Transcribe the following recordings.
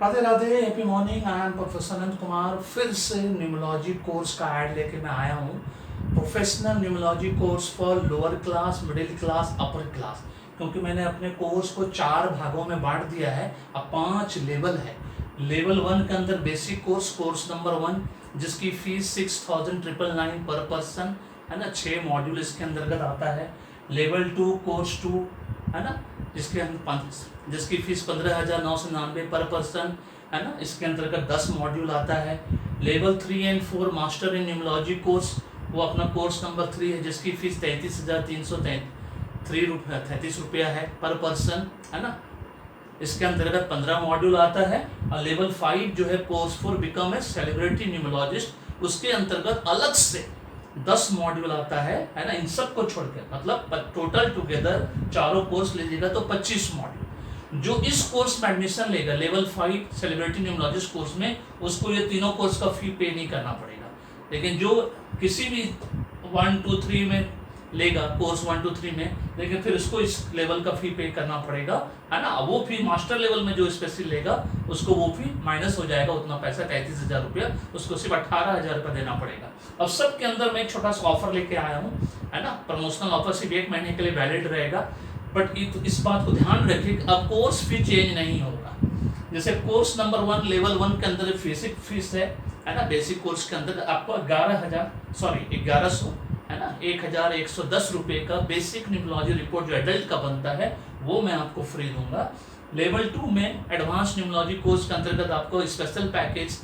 Radhe Radhe, happy morning. I am professor Anant Kumar. फिर से न्यूमोलॉजी course का ऐड लेके मैं आया हूँ। Professional न्यूमोलॉजी course for lower class, middle class, upper class. क्योंकि मैंने अपने कोर्स को 4 भागों में बांट दिया है। अब 5 लेवल है। लेवल 1 के अंदर बेसिक कोर्स, कोर्स नंबर 1, जिसकी फीस 6,999 पर पर्सन है ना। 6 मॉड्यूल इसके अंतर्गत आता है। लेवल 2 कोर्स 2 है ना, जिसकी फीस 15,999 पर पर्सन है ना। इसके अंतर्गत 10 मॉड्यूल आता है। Level 3 and 4 master in न्यूमोलॉजी course, वो अपना कोर्स नंबर 3 है, जिसकी फीस 33,333 रुपया है पर पर्सन है ना। इसके अंतर्गत 15 मॉड्यूल आता है। और लेवल 5 जो है course for become a celebrity numerologist, उसके अंतर्गत अलग से 10 मॉड्यूल आता है ना। इन सब को छोड़कर मतलब टोटल टुगेदर चारों कोर्स लीजिएगा तो 25 मॉड्यूल। जो इस कोर्स में एडमिशन लेगा लेवल 5 सेलिब्रिटी न्यूमोलॉजिस्ट कोर्स में, उसको ये तीनों कोर्स का फी पे नहीं करना पड़ेगा। लेकिन जो किसी भी 1 2 3 में लेगा, कोर्स 1 2 3 में, लेकिन फिर उसको इस लेवल का फी पे करना पड़ेगा है ना। वो फी मास्टर लेवल में जो स्पेशल लेगा उसको वो फी माइनस हो जाएगा, उतना पैसा 33,000 रुपया, उसको सिर्फ 18,000 रुपया देना पड़ेगा। अब सबके अंदर मैं एक छोटा सा ऑफर लेके आया हूँ है ना। प्रमोशनल ऑफर सिर्फ 1 महीने के लिए वैलिड रहेगा। बट इस बात को ध्यान रखिए कि अब कोर्स फी चेंज नहीं होगा। जैसे कोर्स नंबर 1 लेवल 1 के अंदर बेसिक फीस है ना। बेसिक कोर्स के अंदर आपको 1100 है ना, 1,110 रुपये का बेसिक न्यूमोलॉजी रिपोर्ट जो एडल्ट का बनता है वो मैं आपको फ्री दूंगा। लेवल 2 में एडवांस न्यूमोलॉजी कोर्स के अंतर्गत आपको स्पेशल पैकेज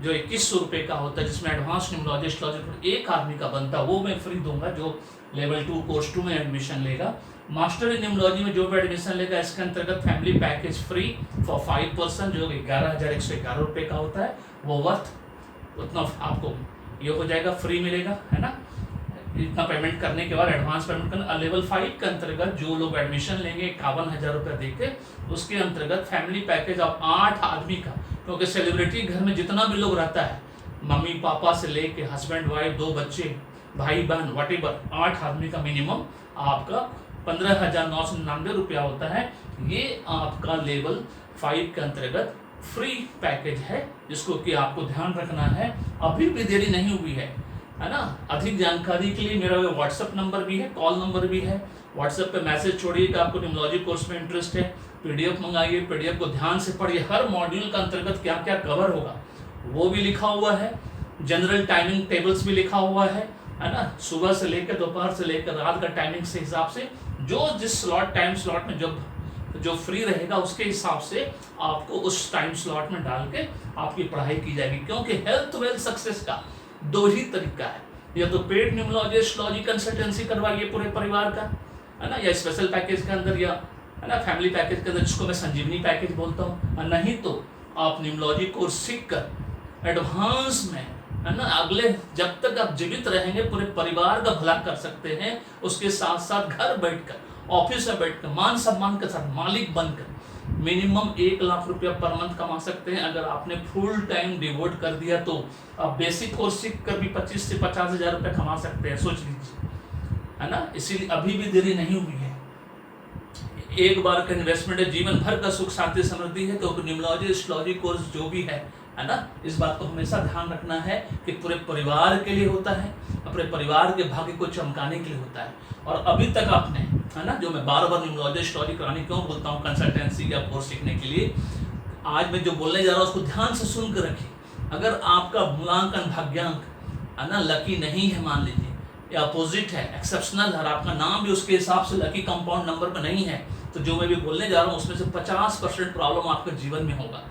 जो 2100 रुपये का होता है, जिसमें एडवांस न्यूमोलॉजिस्ट रिपोर्ट एक आदमी का बनता है, वो मैं फ्री दूंगा जो लेवल 2 कोर्स 2 में एडमिशन लेगा। मास्टर इन न्यूमोलॉजी में जो भी एडमिशन लेगा, इसके अंतर्गत family package free for 5 person जो 11,111 रुपये का होता है, वो वर्थ उतना आपको ये हो जाएगा, फ्री मिलेगा है ना। इतना पेमेंट करने के बाद एडवांस पेमेंट करना। लेवल 5 के अंतर्गत जो लोग एडमिशन लेंगे 51,000 रुपया देके, उसके अंतर्गत फैमिली पैकेज ऑफ 8 आदमी का, क्योंकि सेलिब्रिटी घर में जितना भी लोग रहता है, मम्मी पापा से लेके हस्बैंड वाइफ, 2 बच्चे, भाई बहन, वटेवर, 8 आदमी का मिनिमम आपका 15,999 रुपया होता है। ये आपका लेवल 5 के अंतर्गत फ्री पैकेज है, जिसको कि आपको ध्यान रखना है। अभी भी देरी नहीं हुई है ना। अधिक जानकारी के लिए मेरा व्हाट्सएप नंबर भी है, कॉल नंबर भी है। व्हाट्सएप पे मैसेज छोड़िए कि आपको न्यूमोलॉजी कोर्स में इंटरेस्ट है। पीडीएफ मंगाइए, पीडीएफ को ध्यान से पढ़िए। हर मॉड्यूल का अंतर्गत क्या क्या कवर होगा वो भी लिखा हुआ है। जनरल टाइमिंग टेबल्स भी लिखा हुआ है ना। सुबह से लेकर दोपहर से लेकर रात का टाइमिंग से हिसाब से जो जिस टाइम स्लॉट में जो फ्री रहेगा उसके हिसाब से आपको उस टाइम स्लॉट में डाल के आपकी पढ़ाई की जाएगी। क्योंकि हेल्थ वेल्थ सक्सेस का 2 ही तरीका है, या तो पेड न्यूमोलॉजी कंसल्टेंसी करवाइए पूरे परिवार का है ना, या स्पेशल पैकेज के अंदर, या है ना फैमिली पैकेज के अंदर, जिसको मैं संजीवनी पैकेज बोलता हूँ। और नहीं तो आप न्यूमोलॉजी कोर्स सीख कर एडवांस में है ना, अगले जब तक आप जीवित रहेंगे पूरे परिवार का भला कर सकते हैं। उसके साथ साथ घर बैठकर, ऑफिस में बैठकर, मान सम्मान के साथ मालिक बनकर मिनिमम 1 लाख रुपया पर मंथ कमा सकते हैं। अगर आपने फुल टाइम डिवोट कर दिया तो आप बेसिक कोर्स सीख कर भी 25 से 50,000 रुपये कमा सकते हैं। सोच लीजिए है ना। इसीलिए अभी भी देरी नहीं हुई है। एक बार का इन्वेस्टमेंट है, जीवन भर का सुख शांति समृद्धि है। तो न्यूमोलॉजी कोर्स जो भी है ना, इस बात को हमेशा ध्यान रखना है कि पूरे परिवार के लिए होता है, अपने परिवार के भाग्य को चमकाने के लिए होता है। और अभी तक आपने है ना, जो मैं बार बार न्यूमोलॉजी करानी क्यों बोलता हूँ, कंसल्टेंसी या कोर्स सीखने के लिए, आज मैं जो बोलने जा रहा हूँ उसको ध्यान से सुन कर रखिए। अगर आपका मूल्यांकन भाग्यांक है ना लकी नहीं है, मान लीजिए, या अपोजिट है, एक्सेप्शनल है, और आपका नाम भी उसके हिसाब से लकी कंपाउंड नंबर पर नहीं है, तो जो मैं भी बोलने जा रहा हूँ उसमें से 50% प्रॉब्लम आपके जीवन में होगा।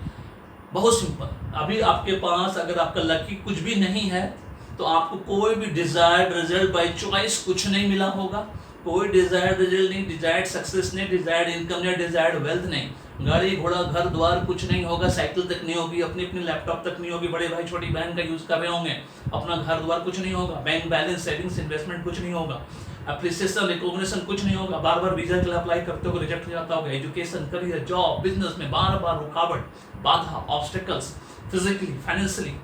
बहुत सिंपल। अभी आपके पास अगर आपका लकी कुछ भी नहीं है तो आपको कोई भी डिजायर्ड रिजल्ट बाय चॉइस कुछ नहीं मिला होगा। कोई डिजायर्ड रिजल्ट नहीं, डिजायर्ड सक्सेस नहीं, डिजायर्ड इनकम नहीं, डिजायर्ड वेल्थ नहीं, गाड़ी घोड़ा घर द्वार कुछ नहीं होगा, साइकिल तक नहीं होगी, अपनी लैपटॉप तक नहीं होगी, बड़े भाई छोटी बहन का यूज कर रहे होंगे, अपना घर द्वार कुछ नहीं होगा, बैंक बैलेंस सेविंग्स इन्वेस्टमेंट कुछ नहीं होगा, एप्रिसिएशन रिकॉग्निशन कुछ नहीं होगा, बार बार वीजा के लिए अप्लाई करते हो रिजेक्ट हो जाता होगा, एजुकेशन करियर जॉब बिजनेस में बार बार रुकावट बाधा obstacles, physically financially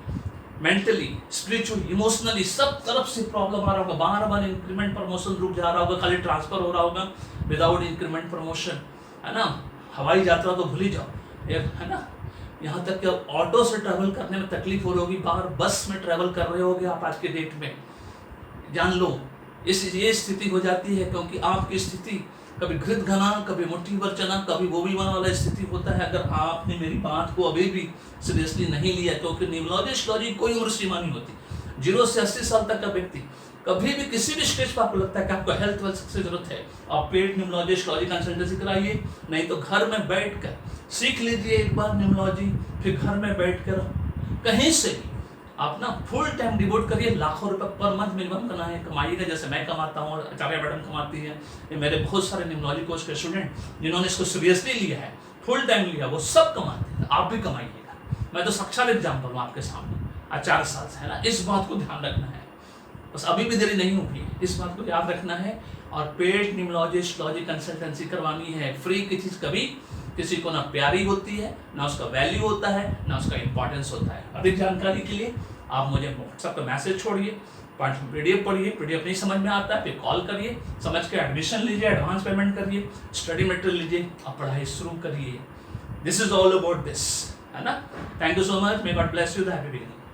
mentally spiritually emotionally सब तरफ से प्रॉब्लम आ रहा होगा, बार बार इंक्रीमेंट प्रमोशन रुक जा रहा होगा, खाली ट्रांसफर हो रहा होगा विदाउट इंक्रीमेंट प्रमोशन है ना। हवाई यात्रा तो भूल ही जाओ है ना। यहाँ तक कि अब ऑटो से ट्रैवल करने में तकलीफ हो रही होगी, बाहर बस में ट्रैवल कर रहे होगे आप आज के डेट में, जान लो ये स्थिति हो जाती है क्योंकि आपकी स्थिति कभी घृत घना, कभी मुट्ठी भर चना, कभी गोभी बना वाला स्थिति होता है। अगर आपने मेरी बात को अभी भी सीरियसली नहीं लिया, क्योंकि न्यूमरोलॉजी एस्ट्रोलॉजी कोई उम्र सीमा नहीं होती। 0 से 80 साल तक का व्यक्ति कभी भी किसी भी स्टेज पर आपको लगता है कि आपको हेल्थ वेल्थ से जरूरत है, आप पेड न्यूमरोलॉजी एस्ट्रोलॉजी कंसल्टेंसी कराइए, नहीं तो घर में बैठकर सीख लीजिए एक बार न्यूमरोलॉजी, फिर घर में बैठकर कहीं से भी आप ना फुल टाइम डिवोट करिए। लाखों रुपए पर मंथ मिनिमम करना है, कमाइएगा जैसे मैं कमाता हूँ, आचार्य मैडम कमाती है, ये मेरे बहुत सारे न्यूमरोलॉजी कोर्स के स्टूडेंट जिन्होंने इसको सीरियसली लिया है, फुल टाइम लिया, वो सब कमाते हैं, आप भी कमाइएगा। मैं तो साक्षात एग्जाम्पल हूँ आपके सामने, 4 साल से, है ना। इस बात को ध्यान रखना है, बस अभी भी देरी नहीं हुई है, इस बात को याद रखना है। और पेड न्यूमरोलॉजी एस्ट्रोलॉजी कंसल्टेंसी करवानी है, फ्री की चीज़ कभी किसी को ना प्यारी होती है, ना उसका वैल्यू होता है, ना उसका इंपॉर्टेंस होता है। अधिक जानकारी के लिए आप मुझे व्हाट्सएप पर मैसेज छोड़िए, पीडीएफ पढ़िए, पीडीएफ नहीं समझ में आता है फिर कॉल करिए, समझ के एडमिशन लीजिए, एडवांस पेमेंट करिए, स्टडी मटेरियल लीजिए, आप पढ़ाई शुरू करिए। This is all about this, है ना। Thank you so much, may God bless you, happy beginning.